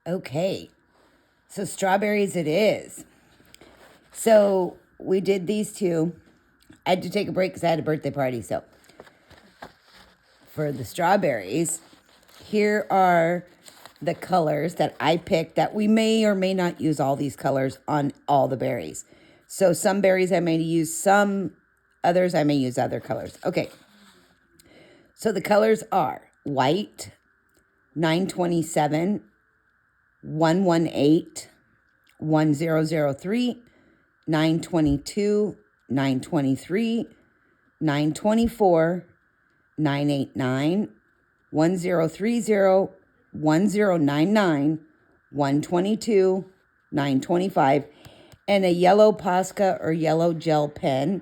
Okay, so strawberries it is. So we did these two. I had to take a break because I had a birthday party. So for the strawberries, here are the colors that I picked that we may or may not use all these colors on all the berries. So some berries I may use, some others I may use other colors. Okay, so the colors are white, 927, 118, 1003, 922, 923, 924, 989, 1030, 1099, 122, 925, and a yellow Posca or yellow gel pen.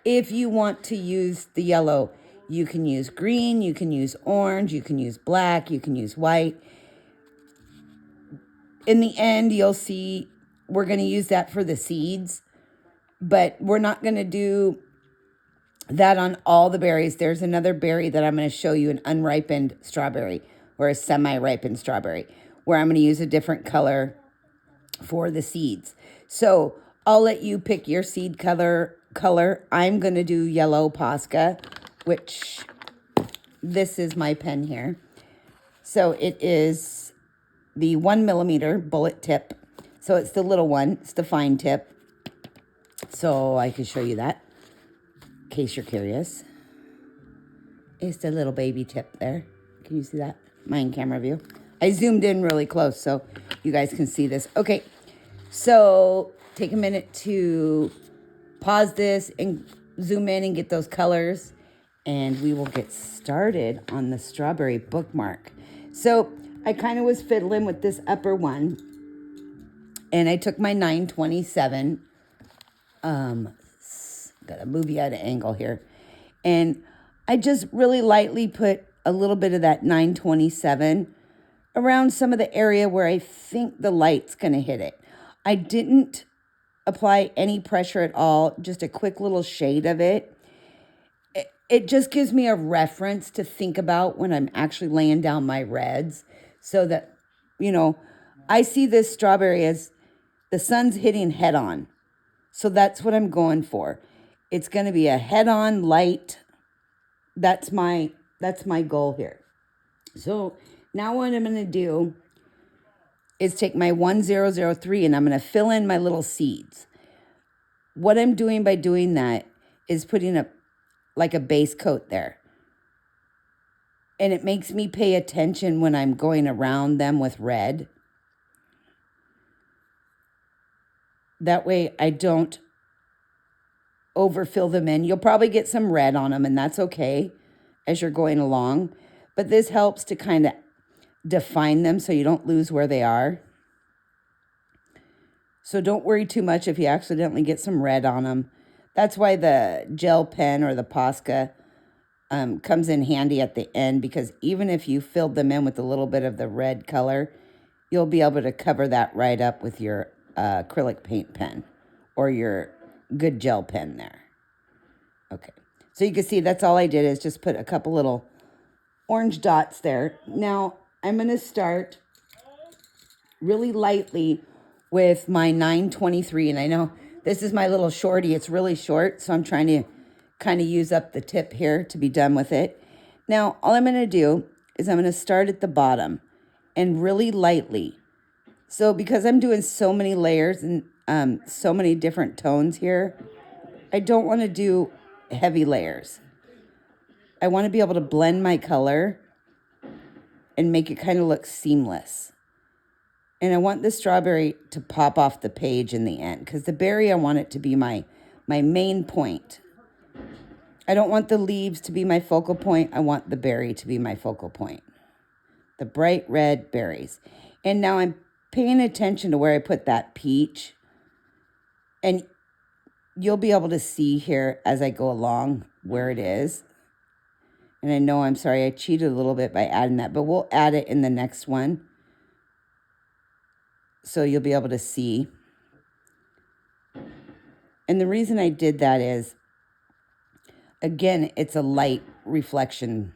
If you want to use the yellow, you can use green, you can use orange, you can use black, you can use white. In the end, you'll see we're going to use that for the seeds, but we're not going to do that on all the berries. There's another berry that I'm going to show you, an unripened strawberry or a semi-ripened strawberry, where I'm going to use a different color for the seeds. So I'll let you pick your seed color. I'm going to do yellow Posca, which this is my pen here. So it is the 1 millimeter bullet tip. So it's the little one. It's the fine tip. So I can show you that in case you're curious. It's the little baby tip there. Can you see that? Mine camera view. I zoomed in really close so you guys can see this. Okay, so take a minute to pause this and zoom in and get those colors, and we will get started on the strawberry bookmark. So I kind of was fiddling with this upper one, and I took my 927. Gotta move you out of angle here, and I just really lightly put a little bit of that 927 around some of the area where I think the light's going to hit it. I didn't apply any pressure at all, just a quick little shade of it. It just gives me a reference to think about when I'm actually laying down my reds, so that, you know, I see this strawberry as the sun's hitting head on. So that's what I'm going for. It's going to be a head-on light. That's my goal here. So now what I'm going to do is take my 1003 and I'm going to fill in my little seeds. What I'm doing by doing that is putting a base coat there. And it makes me pay attention when I'm going around them with red. That way I don't overfill them in. You'll probably get some red on them, and that's okay as you're going along. But this helps to kind of define them so you don't lose where they are. So don't worry too much if you accidentally get some red on them. That's why the gel pen or the Posca comes in handy at the end, because even if you filled them in with a little bit of the red color, you'll be able to cover that right up with your acrylic paint pen or your good gel pen there. Okay, so you can see that's all I did, is just put a couple little orange dots there. Now I'm going to start really lightly with my 923, and I know this is my little shorty. It's really short, so I'm trying to kind of use up the tip here to be done with it. Now all I'm going to do is I'm going to start at the bottom and really lightly. So because I'm doing so many layers and so many different tones here, I don't want to do heavy layers. I want to be able to blend my color and make it kind of look seamless. And I want the strawberry to pop off the page in the end, because the berry, I want it to be my main point. I don't want the leaves to be my focal point. I want the berry to be my focal point. The bright red berries. And now I'm paying attention to where I put that peach. And you'll be able to see here as I go along where it is. And I know, I'm sorry, I cheated a little bit by adding that, but we'll add it in the next one, so you'll be able to see. And the reason I did that is, again, it's a light reflection.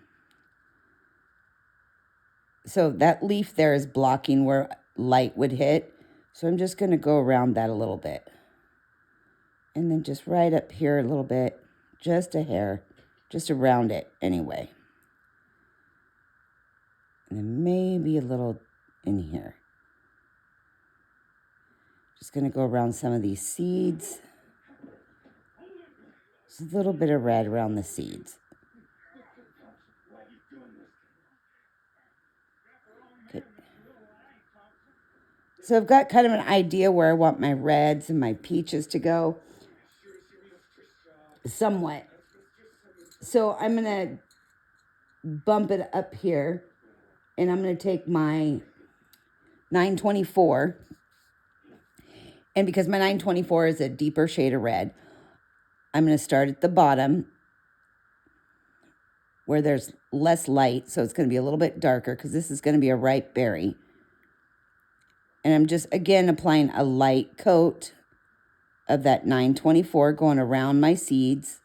So that leaf there is blocking where light would hit. So I'm just going to go around that a little bit. And then just right up here a little bit, just a hair, just around it anyway. And then maybe a little in here. Just going to go around some of these seeds. Just a little bit of red around the seeds. Okay. So I've got kind of an idea where I want my reds and my peaches to go. Somewhat. So I'm going to bump it up here. And I'm going to take my 924. And because my 924 is a deeper shade of red, I'm going to start at the bottom where there's less light. So it's going to be a little bit darker because this is going to be a ripe berry. And I'm just, again, applying a light coat of that 924 going around my seeds.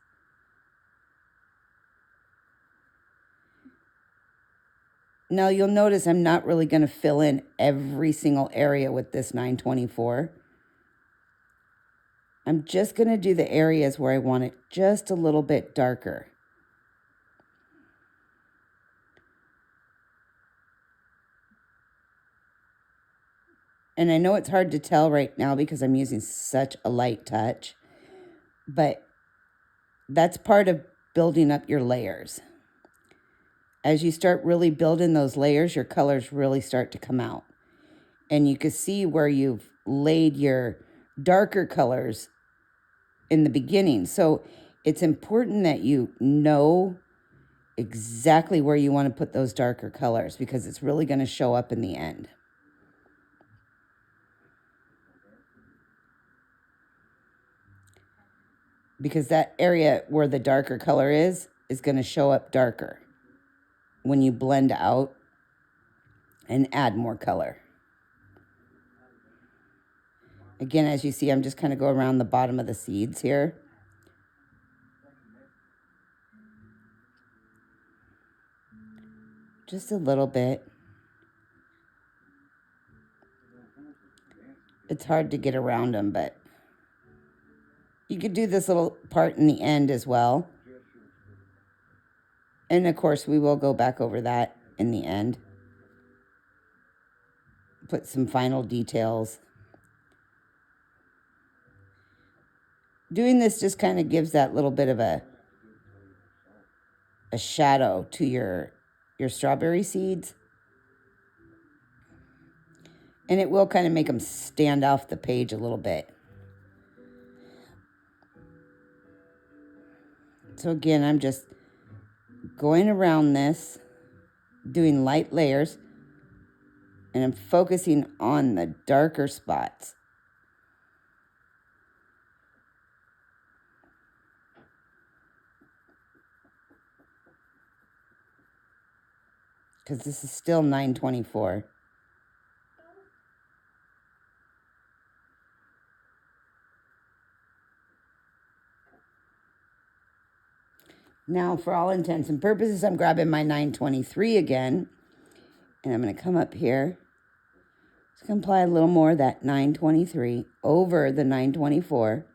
Now you'll notice I'm not really going to fill in every single area with this 924. I'm just going to do the areas where I want it just a little bit darker. And I know it's hard to tell right now because I'm using such a light touch, but that's part of building up your layers. As you start really building those layers, your colors really start to come out. And you can see where you've laid your darker colors in the beginning. So it's important that you know exactly where you want to put those darker colors because it's really going to show up in the end. Because that area where the darker color is going to show up darker when you blend out and add more color. Again, as you see, I'm just kind of going around the bottom of the seeds here. Just a little bit. It's hard to get around them, but you could do this little part in the end as well. And of course, we will go back over that in the end. Put some final details. Doing this just kind of gives that little bit of a shadow to your strawberry seeds. And it will kind of make them stand off the page a little bit. So again, I'm just going around this, doing light layers, and I'm focusing on the darker spots. Because this is still 924. Now, for all intents and purposes, I'm grabbing my 923 again. And I'm going to come up here. Just going to apply a little more of that 923 over the 924.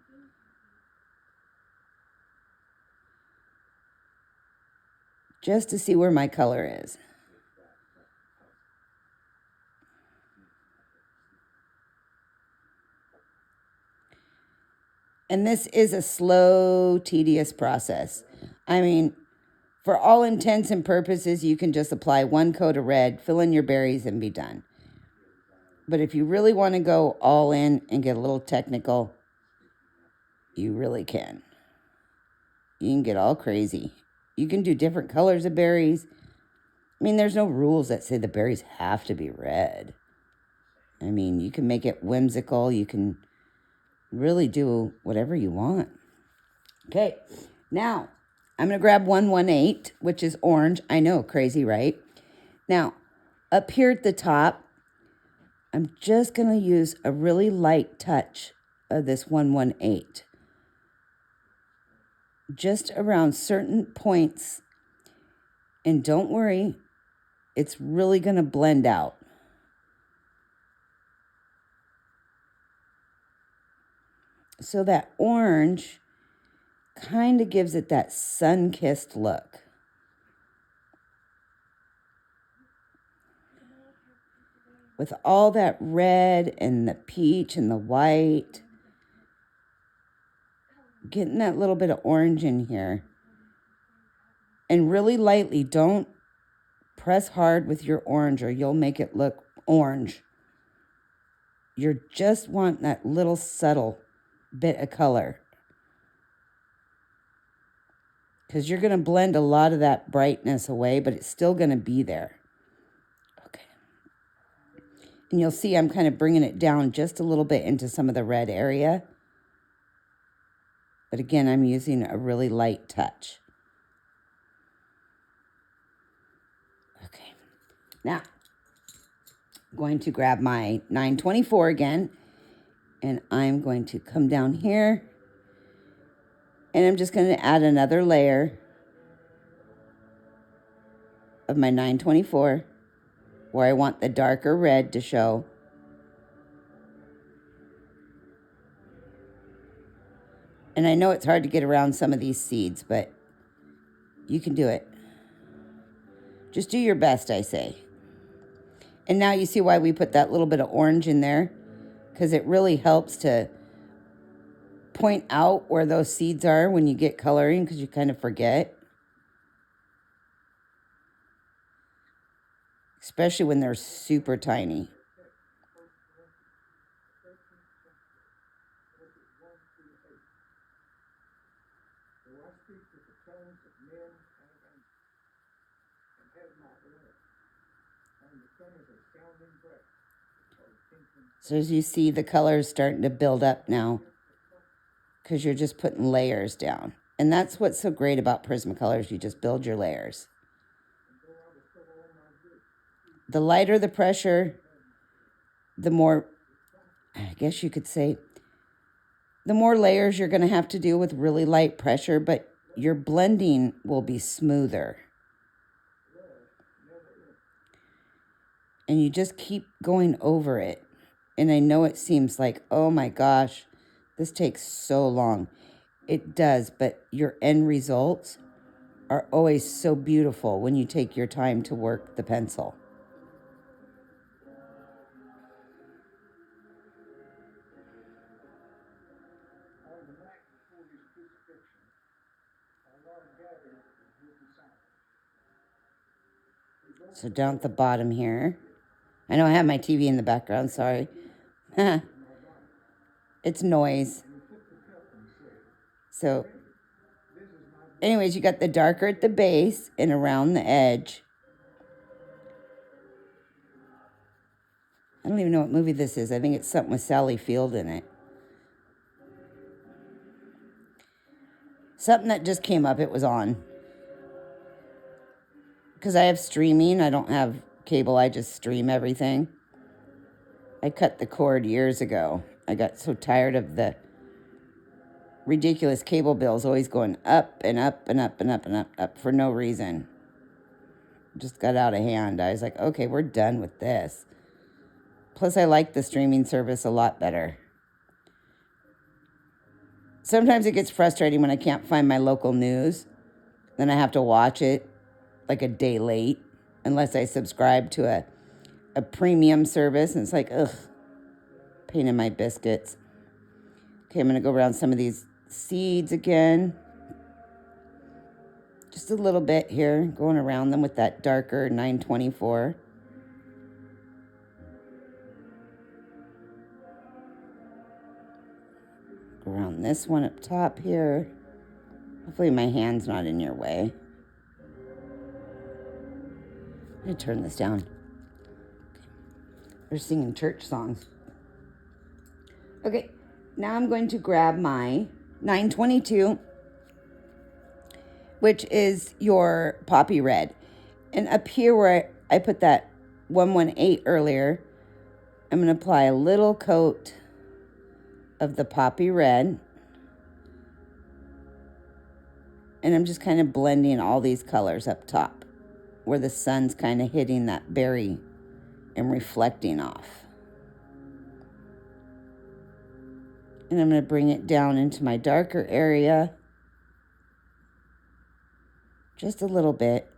Just to see where my color is. And this is a slow, tedious process. I mean, for all intents and purposes, you can just apply one coat of red, fill in your berries, and be done. But if you really want to go all in and get a little technical, you really can. You can get all crazy. You can do different colors of berries. I mean, there's no rules that say the berries have to be red. I mean, you can make it whimsical. You can really do whatever you want. Okay, now I'm going to grab 118, which is orange. I know, crazy, right? Now, up here at the top, I'm just going to use a really light touch of this 118. Just around certain points. And don't worry, it's really going to blend out. So that orange kind of gives it that sun-kissed look. With all that red and the peach and the white, getting that little bit of orange in here. And really lightly, don't press hard with your orange or you'll make it look orange. You just want that little subtle bit of color, because you're going to blend a lot of that brightness away, but it's still going to be there. Okay. And you'll see I'm kind of bringing it down just a little bit into some of the red area. But again, I'm using a really light touch. Okay. Now, I'm going to grab my 924 again, and I'm going to come down here, and I'm just going to add another layer of my 924 where I want the darker red to show. And I know it's hard to get around some of these seeds, but you can do it. Just do your best, I say. And now you see why we put that little bit of orange in there, because it really helps to point out where those seeds are when you get coloring, because you kind of forget. Especially when they're super tiny. So as you see, the color is starting to build up now, because you're just putting layers down. And that's what's so great about Prismacolor, you just build your layers. The lighter the pressure, the more, I guess you could say, the more layers you're going to have to do with really light pressure, but your blending will be smoother. And you just keep going over it. And I know it seems like, oh my gosh, this takes so long. It does, but your end results are always so beautiful when you take your time to work the pencil. So down at the bottom here. I know I have my TV in the background, sorry. It's noise. So, anyways, you got the darker at the base and around the edge. I don't even know what movie this is. I think it's something with Sally Field in it. Something that just came up, it was on. Because I have streaming, I don't have cable, I just stream everything. I cut the cord years ago. I got so tired of the ridiculous cable bills always going up and up and up and up and up for no reason. Just got out of hand. I was like, okay, we're done with this. Plus, I like the streaming service a lot better. Sometimes it gets frustrating when I can't find my local news. Then I have to watch it like a day late, unless I subscribe to a premium service. And it's like, ugh, pain in my biscuits. Okay, I'm going to go around some of these seeds again. Just a little bit here, going around them with that darker 924. Go around this one up top here. Hopefully my hand's not in your way. I'm going to turn this down. They're singing church songs. Okay, now I'm going to grab my 922, which is your poppy red. And up here where I put that 118 earlier, I'm going to apply a little coat of the poppy red. And I'm just kind of blending all these colors up top, where the sun's kind of hitting that berry and reflecting off. And I'm going to bring it down into my darker area. Just a little bit.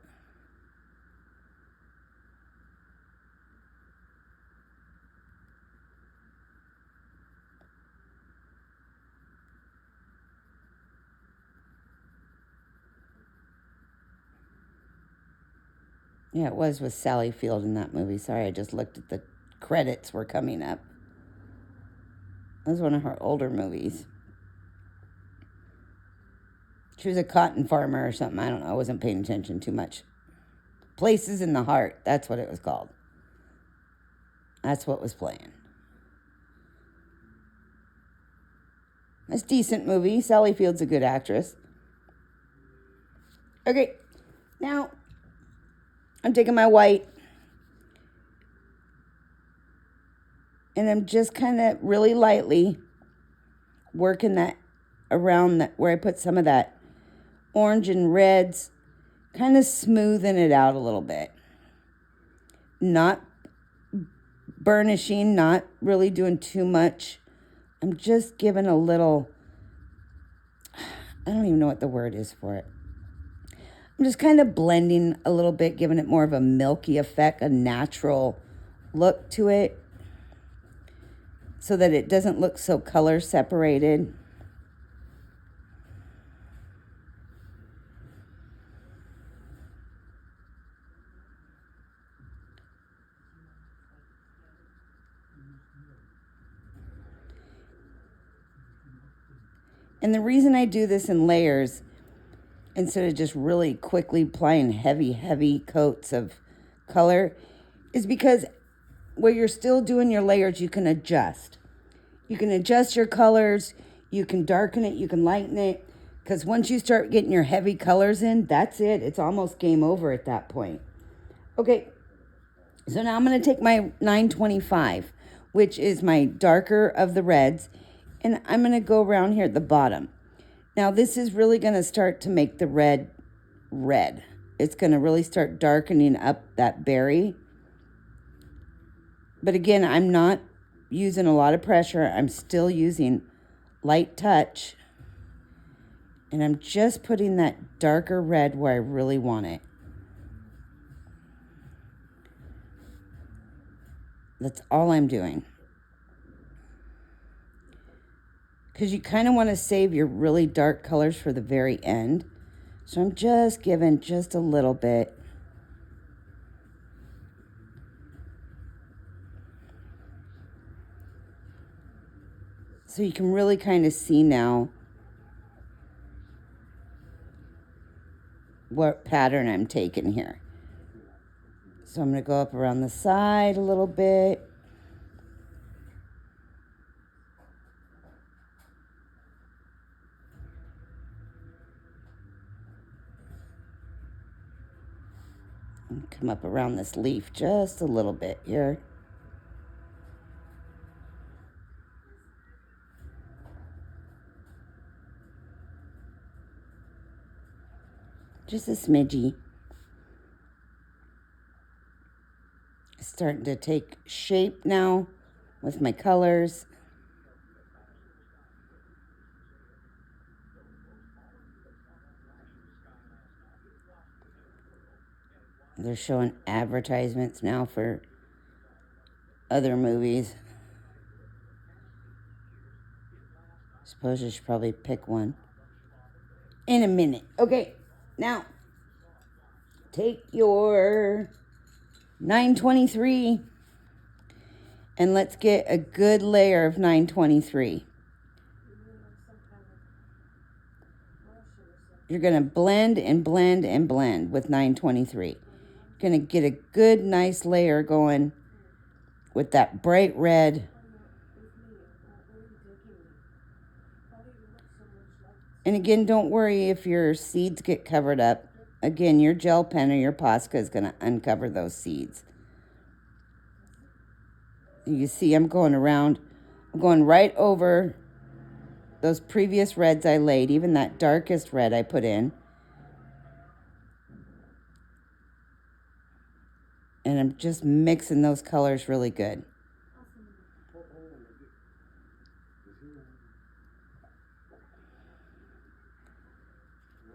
Yeah, it was with Sally Field in that movie. Sorry, I just looked at the credits were coming up. That was one of her older movies. She was a cotton farmer or something. I don't know. I wasn't paying attention too much. Places in the Heart. That's what it was called. That's what was playing. It's a decent movie. Sally Field's a good actress. Okay, now I'm taking my white and I'm just kind of really lightly working that around that where I put some of that orange and reds, kind of smoothing it out a little bit. Not burnishing, not really doing too much. I'm just giving a little, I don't even know what the word is for it. I'm just kind of blending a little bit, giving it more of a milky effect, a natural look to it, so that it doesn't look so color separated. And the reason I do this in layers, instead of just really quickly applying heavy coats of color, is because where you're still doing your layers, you can adjust. You can adjust your colors, you can darken it, you can lighten it, because once you start getting your heavy colors in, that's it. It's almost game over at that point. Okay, so now I'm going to take my 925, which is my darker of the reds, and I'm going to go around here at the bottom. Now, this is really going to start to make the red red. It's going to really start darkening up that berry. But again, I'm not using a lot of pressure. I'm still using light touch. And I'm just putting that darker red where I really want it. That's all I'm doing. Because you kind of want to save your really dark colors for the very end. So I'm just giving just a little bit. So you can really kind of see now what pattern I'm taking here. So I'm going to go up around the side a little bit. And come up around this leaf just a little bit here. Just a smidgy. Starting to take shape now with my colors. They're showing advertisements now for other movies. Suppose I should probably pick one in a minute. Okay, now take your 923 and let's get a good layer of 923. You're going to blend and blend and blend with 923. You're going to get a good, nice layer going with that bright red. And again, don't worry if your seeds get covered up. Again, your gel pen or your Posca is going to uncover those seeds. You see I'm going around. I'm going right over those previous reds I laid, even that darkest red I put in. And I'm just mixing those colors really good.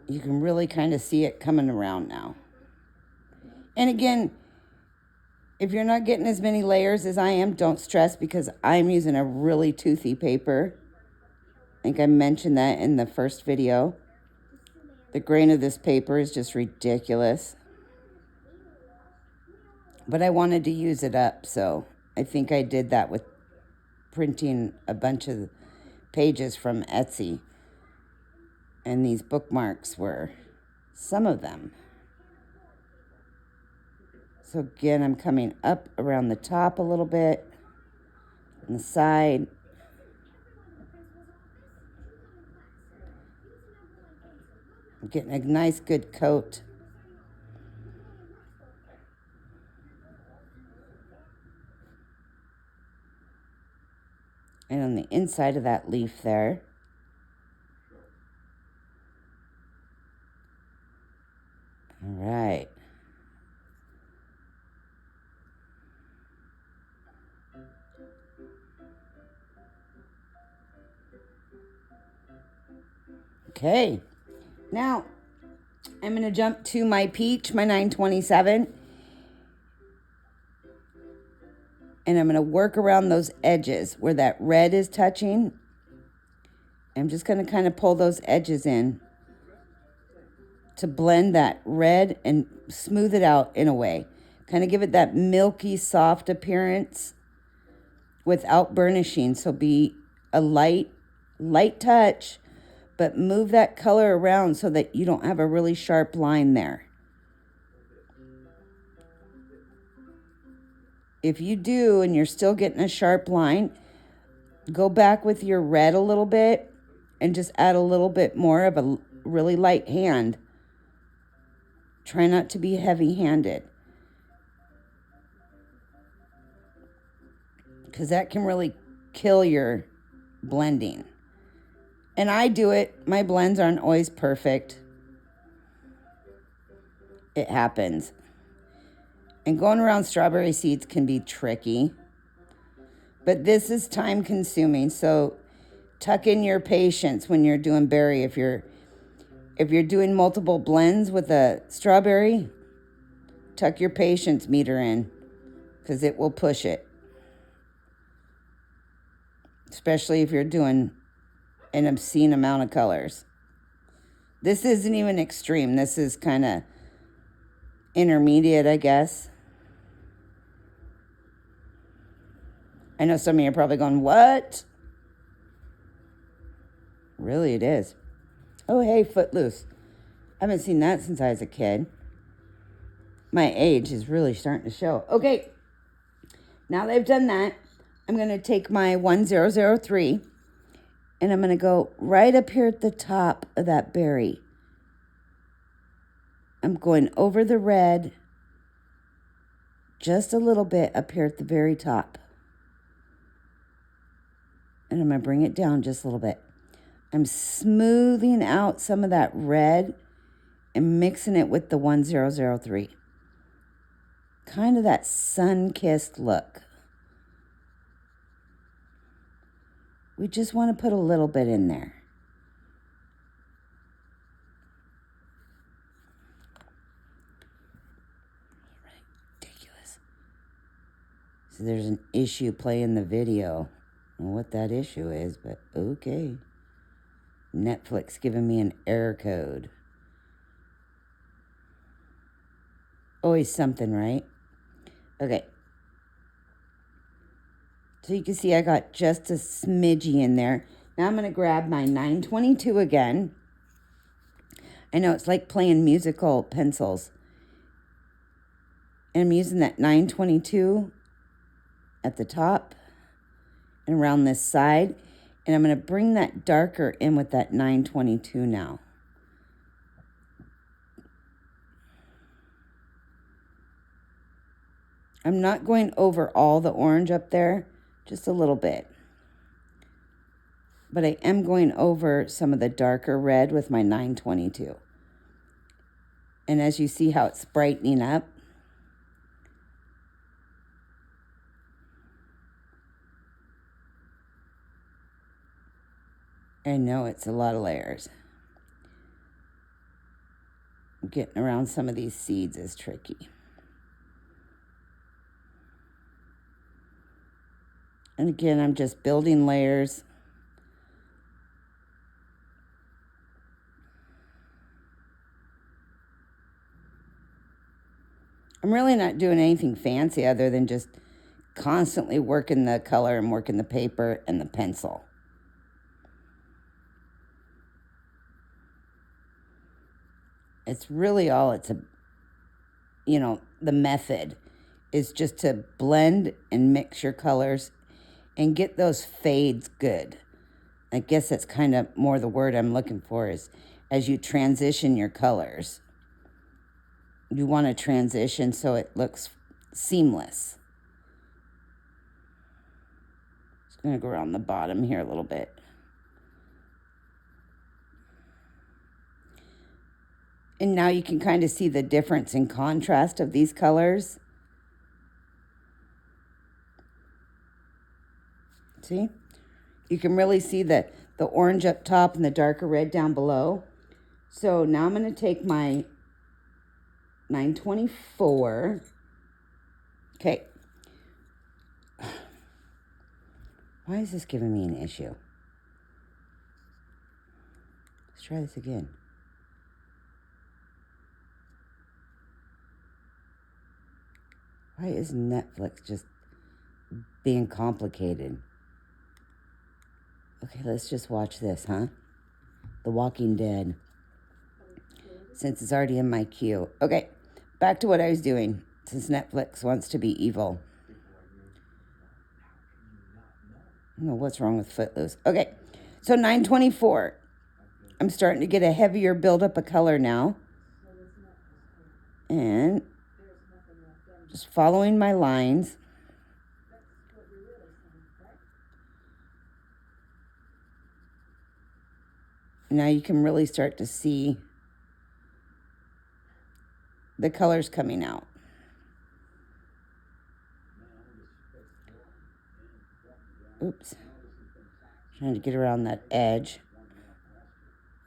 You can really kind of see it coming around now. And again, if you're not getting as many layers as I am, don't stress because I'm using a really toothy paper. I think I mentioned that in the first video. The grain of this paper is just ridiculous. But I wanted to use it up, so I think I did that with printing a bunch of pages from Etsy. And these bookmarks were some of them. So again, I'm coming up around the top a little bit, on the side. I'm getting a nice good coat. And on the inside of that leaf there. All right. Okay. Now, I'm going to jump to my peach, my 927. And I'm going to work around those edges where that red is touching. I'm just going to kind of pull those edges in to blend that red and smooth it out in a way. Kind of give it that milky, soft appearance without burnishing. So be a light touch, but move that color around so that you don't have a really sharp line there. If you do and you're still getting a sharp line, go back with your red a little bit and just add a little bit more of a really light hand. Try not to be heavy-handed, because that can really kill your blending. And I do it. My blends aren't always perfect. It happens. And going around strawberry seeds can be tricky. But this is time consuming. So tuck in your patience when you're doing berry. If you're doing multiple blends with a strawberry, tuck your patience meter in, because it will push it. Especially if you're doing an obscene amount of colors. This isn't even extreme. This is kind of intermediate, I guess. I know some of you are probably going, what? Really, it is. Oh, hey, Footloose. I haven't seen that since I was a kid. My age is really starting to show. Okay, now that I've done that, I'm going to take my 1003 and I'm going to go right up here at the top of that berry. I'm going over the red just a little bit up here at the very top. And I'm going to bring it down just a little bit. I'm smoothing out some of that red and mixing it with the 1003. Kind of that sun-kissed look. We just want to put a little bit in there. Ridiculous. So there's an issue playing the video. I don't know what that issue is, but okay. Netflix giving me an error code. Always something, right? Okay. So you can see I got just a smidgy in there. Now I'm going to grab my 922 again. I know it's like playing musical pencils. And I'm using that 922 at the top and around this side. And I'm going to bring that darker in with that 922 now. I'm not going over all the orange up there, just a little bit. But I am going over some of the darker red with my 922. And as you see how it's brightening up, I know it's a lot of layers. Getting around some of these seeds is tricky. And again, I'm just building layers. I'm really not doing anything fancy other than just constantly working the color and working the paper and the pencil. It's really all the method is just to blend and mix your colors and get those fades good. I guess that's kind of more the word I'm looking for, is as you transition your colors. You want to transition so it looks seamless. Just going to go around the bottom here a little bit. And now you can kind of see the difference in contrast of these colors. See? You can really see the orange up top and the darker red down below. So now I'm going to take my 924. Okay. Why is this giving me an issue? Let's try this again. Why is Netflix just being complicated? Okay, let's just watch this, huh? The Walking Dead. Since it's already in my queue. Okay, back to what I was doing, since Netflix wants to be evil. I don't know what's wrong with Footloose. Okay, so 924. I'm starting to get a heavier buildup of color now. And just following my lines. Now you can really start to see the colors coming out. Oops. Trying to get around that edge.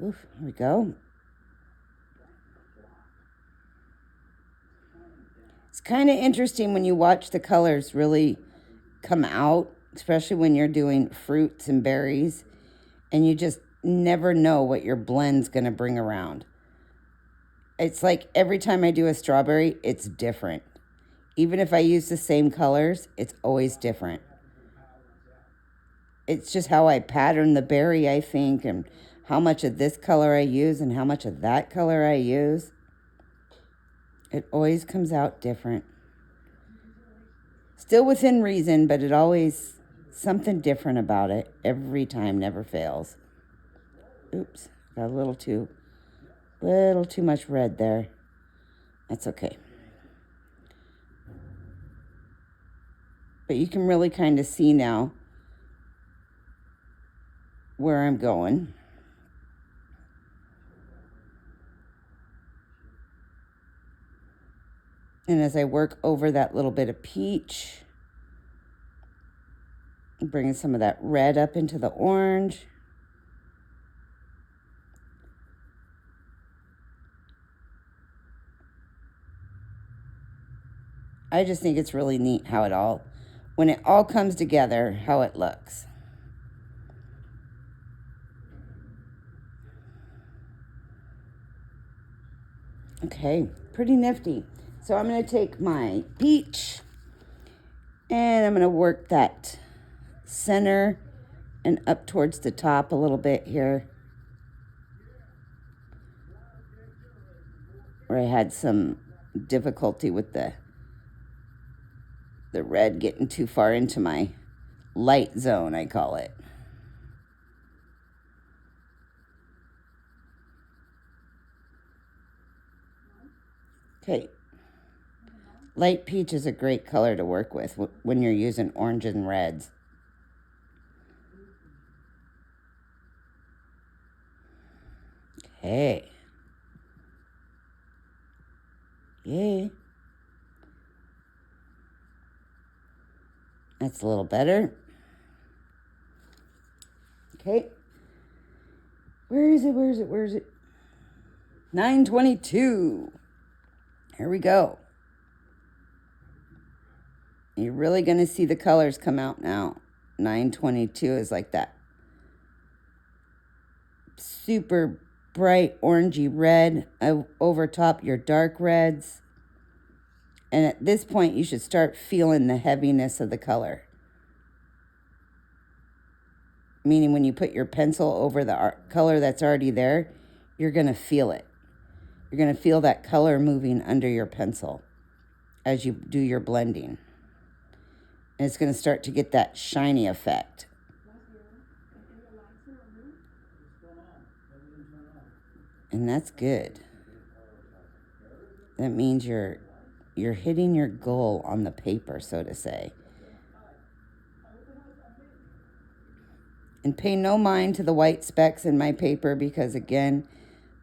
Oof, here we go. It's kind of interesting when you watch the colors really come out, especially when you're doing fruits and berries, and you just never know what your blend's going to bring around. It's like every time I do a strawberry, it's different. Even if I use the same colors, it's always different. It's just how I pattern the berry, I think, and how much of this color I use and how much of that color I use. It always comes out different. Still within reason, but it always, something different about it every time, never fails. Oops, got a little too much red there. That's okay. But you can really kind of see now where I'm going. And as I work over that little bit of peach, bringing some of that red up into the orange. I just think it's really neat how when it all comes together, how it looks. Okay, pretty nifty. So I'm going to take my peach and I'm going to work that center and up towards the top a little bit here, where I had some difficulty with the red getting too far into my light zone, I call it. Okay. Light peach is a great color to work with when you're using orange and reds. Okay. Yay. That's a little better. Okay. Where is it? 922. Here we go. You're really going to see the colors come out now. 922 is like that super bright orangey red over top your dark reds. And at this point, you should start feeling the heaviness of the color. Meaning when you put your pencil over the color that's already there, you're going to feel it. You're going to feel that color moving under your pencil as you do your blending. And it's going to start to get that shiny effect. And that's good. That means you're hitting your goal on the paper, so to say. And pay no mind to the white specks in my paper because, again,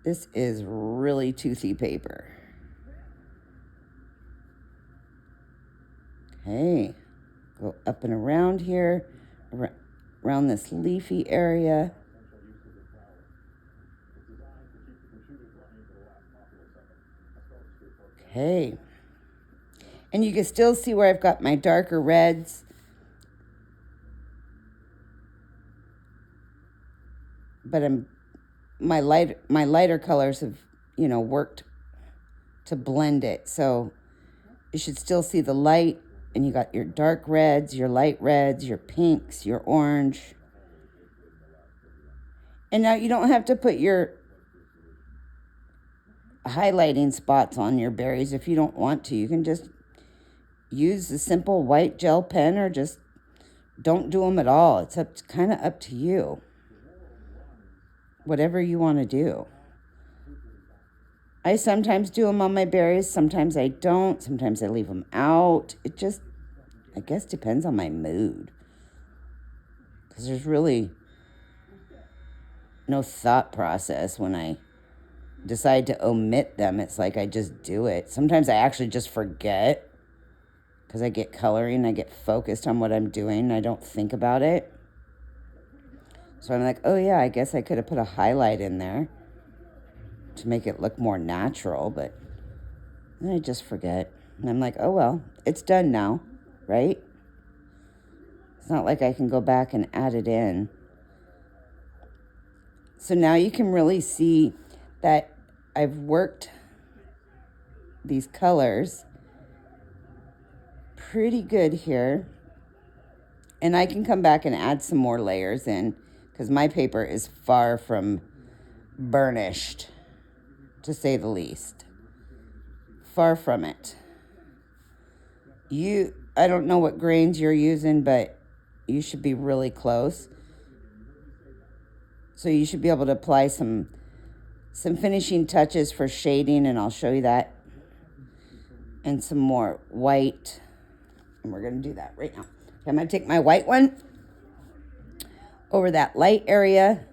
this is really toothy paper. Okay, go up and around here, around this leafy area. Okay. And you can still see where I've got my darker reds. But my lighter colors have, worked to blend it. So you should still see the light, and you got your dark reds, your light reds, your pinks, your orange. And now you don't have to put your highlighting spots on your berries if you don't want to. You can just use the simple white gel pen or just don't do them at all. It's kind of up to you. Whatever you want to do. I sometimes do them on my berries. Sometimes I don't. Sometimes I leave them out. It just, I guess, depends on my mood. Because there's really no thought process when I decide to omit them. It's like I just do it. Sometimes I actually just forget because I get coloring. I get focused on what I'm doing. I don't think about it. So I'm like, oh yeah, I guess I could have put a highlight in there to make it look more natural, but then I just forget. And I'm like, oh well, it's done now, right? It's not like I can go back and add it in. So now you can really see that I've worked these colors pretty good here. And I can come back and add some more layers in because my paper is far from burnished, to say the least. Far from it. I don't know what grains you're using, but you should be really close. So you should be able to apply some finishing touches for shading, and I'll show you that. And some more white. And we're going to do that right now. Okay, I'm going to take my white one over that light area.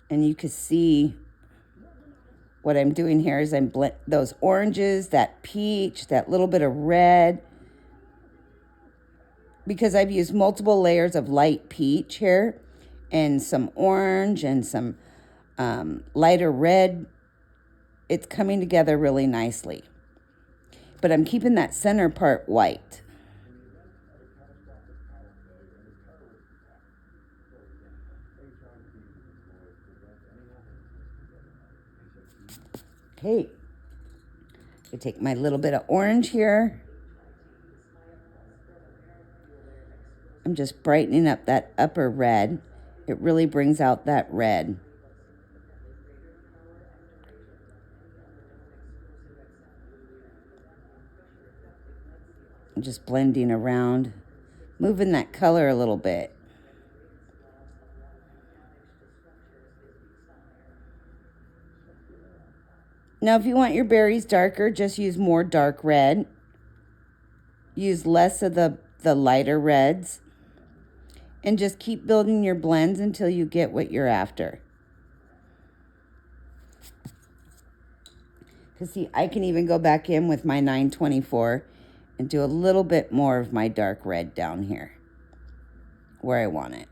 And you can see what I'm doing here is I'm blend those oranges, that peach, that little bit of red. Because I've used multiple layers of light peach here and some orange and some lighter red. It's coming together really nicely. But I'm keeping that center part white. Okay. I take my little bit of orange here. I'm just brightening up that upper red. It really brings out that red. I'm just blending around, moving that color a little bit. Now, if you want your berries darker, just use more dark red. Use less of the lighter reds. And just keep building your blends until you get what you're after. Because see, I can even go back in with my 924 and do a little bit more of my dark red down here where I want it.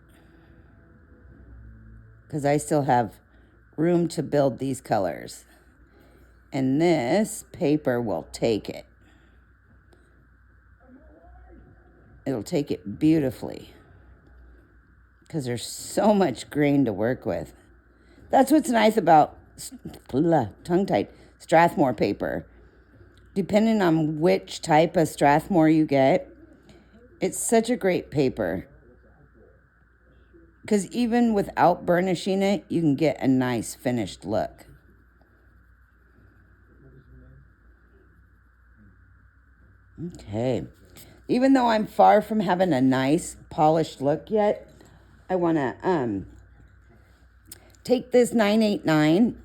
because I still have room to build these colors. And this paper will take it. It'll take it beautifully because there's so much grain to work with. That's what's nice about tongue-tied Strathmore paper. Depending on which type of Strathmore you get, it's such a great paper. Because even without burnishing it, you can get a nice finished look. Okay. Even though I'm far from having a nice polished look yet, I want to take this 989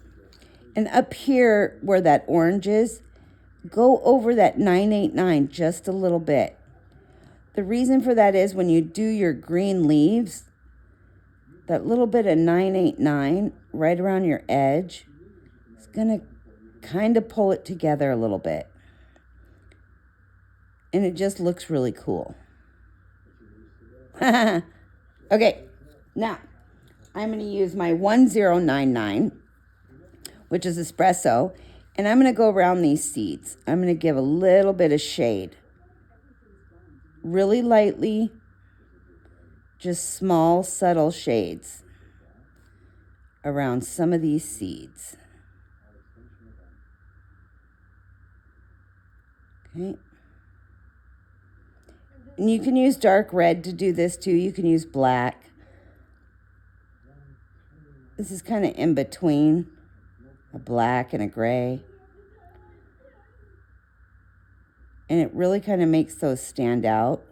and up here where that orange is, go over that 989 just a little bit. The reason for that is when you do your green leaves, that little bit of 989 right around your edge is going to kind of pull it together a little bit. And it just looks really cool. Okay, now I'm going to use my 1099, which is espresso, and I'm going to go around these seeds. I'm going to give a little bit of shade. Really lightly, just small, subtle shades around some of these seeds. Okay. And you can use dark red to do this too. You can use black. This is kind of in between a black and a gray. And it really kind of makes those stand out.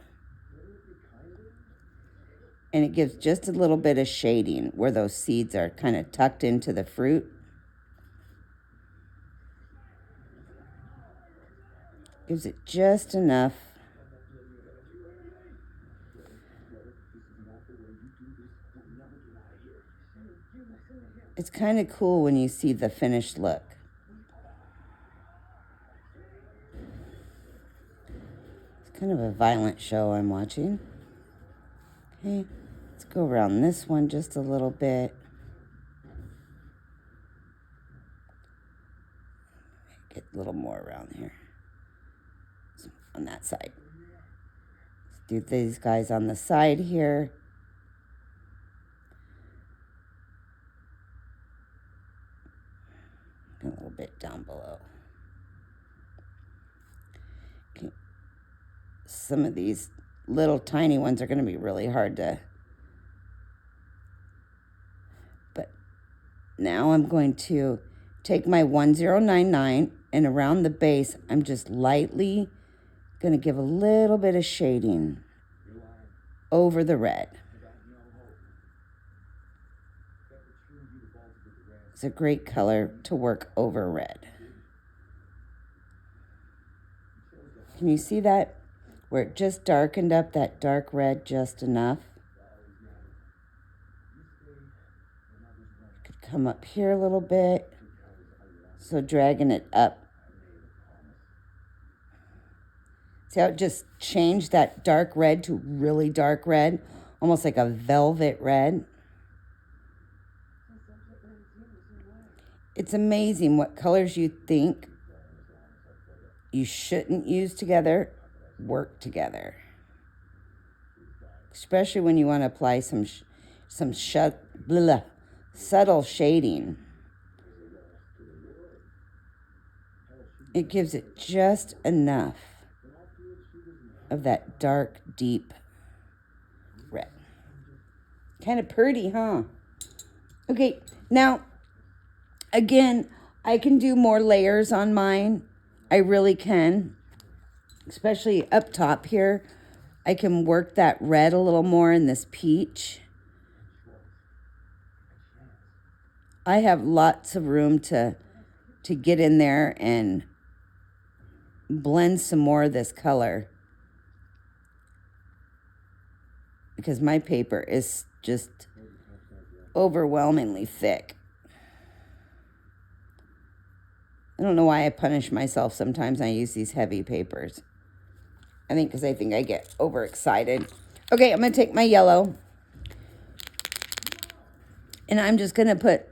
And it gives just a little bit of shading where those seeds are kind of tucked into the fruit. Gives it just enough. It's kind of cool when you see the finished look. It's kind of a violent show I'm watching. Okay, let's go around this one just a little bit. Get a little more around here. On that side. Let's do these guys on the side here. A little bit down below. Okay. Some of these little tiny ones are going to be really hard to. But now I'm going to take my 1099 and around the base, I'm just lightly going to give a little bit of shading over the red. It's a great color to work over red. Can you see that? Where it just darkened up that dark red just enough. Could come up here a little bit. So dragging it up. See how it just changed that dark red to really dark red? Almost like a velvet red. It's amazing what colors you think you shouldn't use together work together. Especially when you want to apply some subtle shading. It gives it just enough of that dark, deep red. Kind of pretty, huh? Okay, now, again, I can do more layers on mine. I really can. Especially up top here. I can work that red a little more in this peach. I have lots of room to get in there and blend some more of this color. Because my paper is just overwhelmingly thick. I don't know why I punish myself sometimes when I use these heavy papers. I think because I get overexcited. Okay, I'm going to take my yellow. And I'm just going to put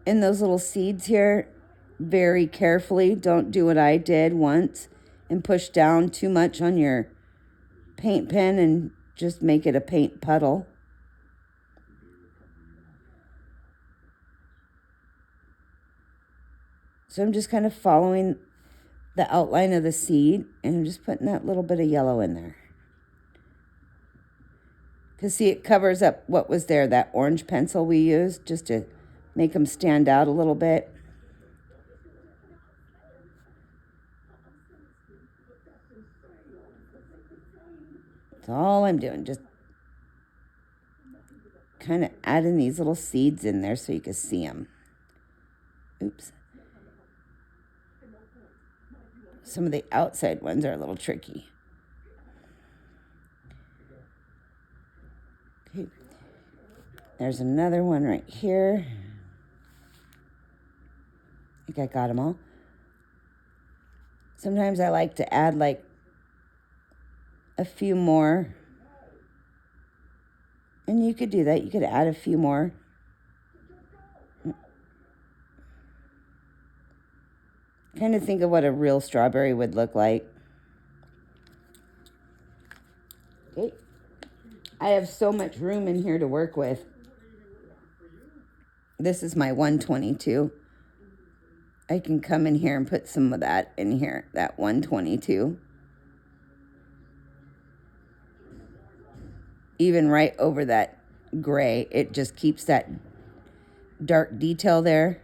in those little seeds here very carefully. Don't do what I did once and push down too much on your paint pen and just make it a paint puddle. So I'm just kind of following the outline of the seed, and I'm just putting that little bit of yellow in there. Because see, it covers up what was there, that orange pencil we used, just to make them stand out a little bit. That's all I'm doing, just kind of adding these little seeds in there so you can see them. Oops. Some of the outside ones are a little tricky. Okay. There's another one right here. I think I got them all. Sometimes I like to add like a few more. And you could do that. You could add a few more. Kind of think of what a real strawberry would look like. Okay. I have so much room in here to work with. This is my 122. I can come in here and put some of that in here, that 122. Even right over that gray, it just keeps that dark detail there.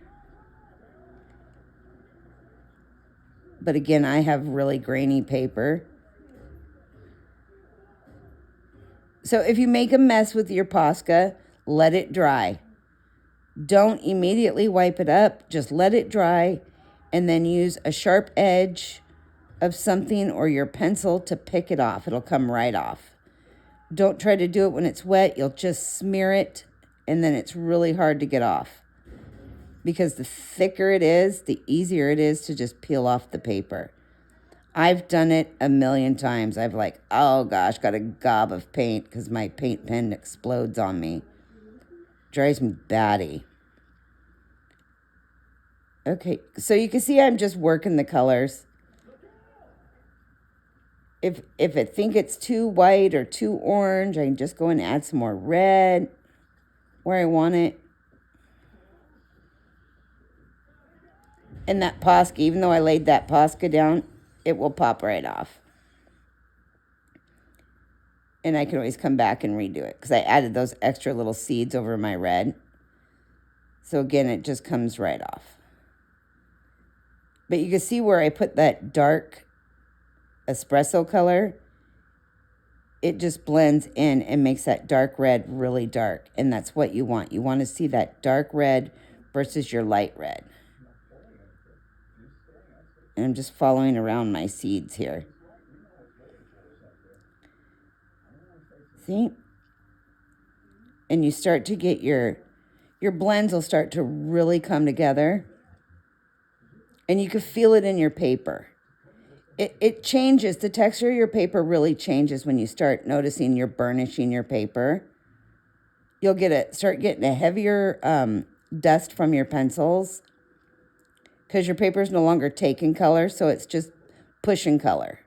But again, I have really grainy paper. So if you make a mess with your Posca, let it dry. Don't immediately wipe it up. Just let it dry and then use a sharp edge of something or your pencil to pick it off. It'll come right off. Don't try to do it when it's wet. You'll just smear it and then it's really hard to get off. Because the thicker it is, the easier it is to just peel off the paper. I've done it a million times. I've like, oh gosh, got a gob of paint because my paint pen explodes on me. Drives me batty. Okay, so you can see I'm just working the colors. If I think it's too white or too orange, I can just go and add some more red where I want it. And that Posca, even though I laid that Posca down, it will pop right off. And I can always come back and redo it because I added those extra little seeds over my red. So again, it just comes right off. But you can see where I put that dark espresso color. It just blends in and makes that dark red really dark. And that's what you want. You want to see that dark red versus your light red. And I'm just following around my seeds here. See? And you start to get your blends will start to really come together. And you can feel it in your paper. It changes. The texture of your paper really changes when you start noticing you're burnishing your paper. You'll start getting a heavier dust from your pencils because your paper is no longer taking color, so it's just pushing color.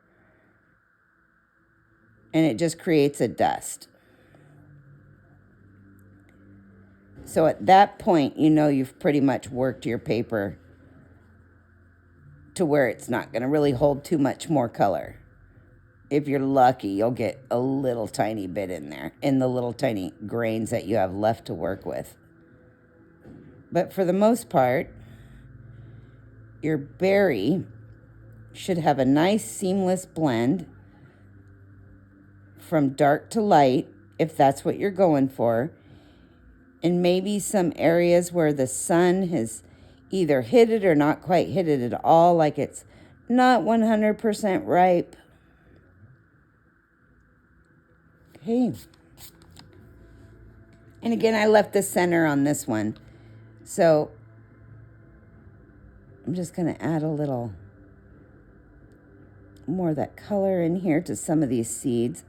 And it just creates a dust. So at that point, you know you've pretty much worked your paper to where it's not going to really hold too much more color. If you're lucky, you'll get a little tiny bit in there, in the little tiny grains that you have left to work with. But for the most part, your berry should have a nice seamless blend from dark to light, if that's what you're going for. And maybe some areas where the sun has either hit it or not quite hit it at all, like it's not 100% ripe. Okay. And again, I left the center on this one. So I'm just going to add a little more of that color in here to some of these seeds.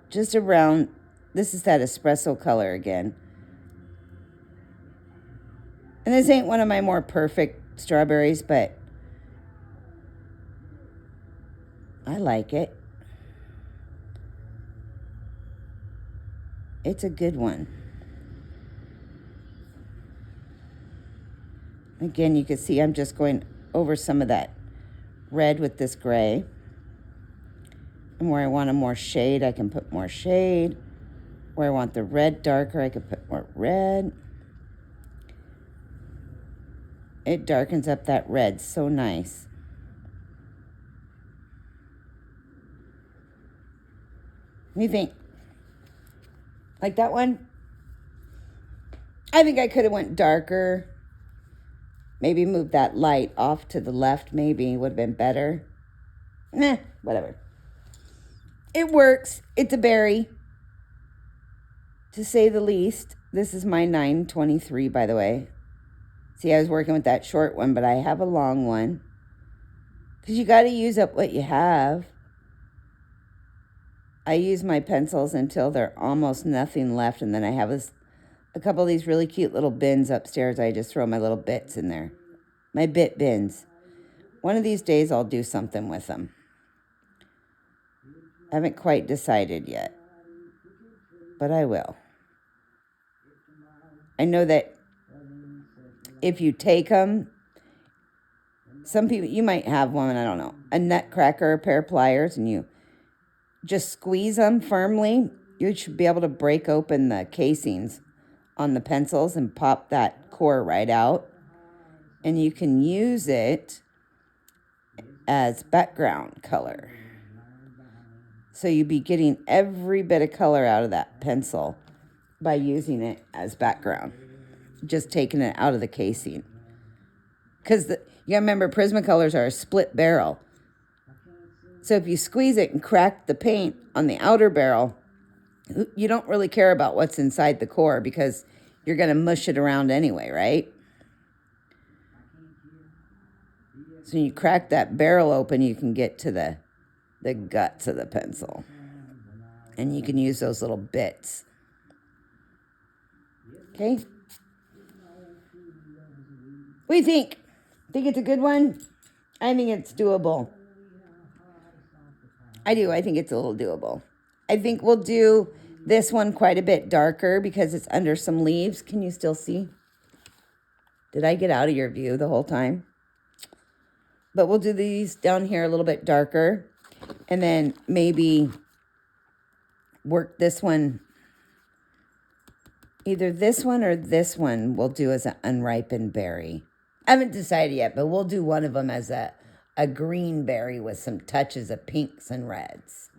Just around, this is that espresso color again. And this ain't one of my more perfect strawberries, but I like it. It's a good one. Again, you can see I'm just going over some of that red with this gray. And where I want a more shade, I can put more shade. Where I want the red darker, I can put more red. It darkens up that red so nice. What do you think? Like that one? I think I could have went darker. Maybe move that light off to the left, maybe would have been better. Whatever. It works. It's a berry, to say the least. This is my 923, by the way. See, I was working with that short one, but I have a long one. Because you got to use up what you have. I use my pencils until they're almost nothing left, and then I have a couple of these really cute little bins upstairs. I just throw my little bits in there. My bit bins. One of these days I'll do something with them. I haven't quite decided yet, but I will. I know that if you take them, some people, you might have one, I don't know, a nutcracker, a pair of pliers, and you just squeeze them firmly. You should be able to break open the casings on the pencils and pop that core right out. And you can use it as background color. So you'd be getting every bit of color out of that pencil by using it as background. Just taking it out of the casing. Because you gotta remember, Prismacolors are a split barrel. So if you squeeze it and crack the paint on the outer barrel, you don't really care about what's inside the core because you're going to mush it around anyway, right? So you crack that barrel open, you can get to the guts of the pencil. And you can use those little bits. Okay? What do you think? Think it's a good one? I think it's doable. I do. I think it's a little doable. I think we'll do this one quite a bit darker because it's under some leaves. Can you still see? Did I get out of your view the whole time? But we'll do these down here a little bit darker. And then maybe work this one. Either this one or this one we'll do as an unripened berry. I haven't decided yet, but we'll do one of them as a green berry with some touches of pinks and reds.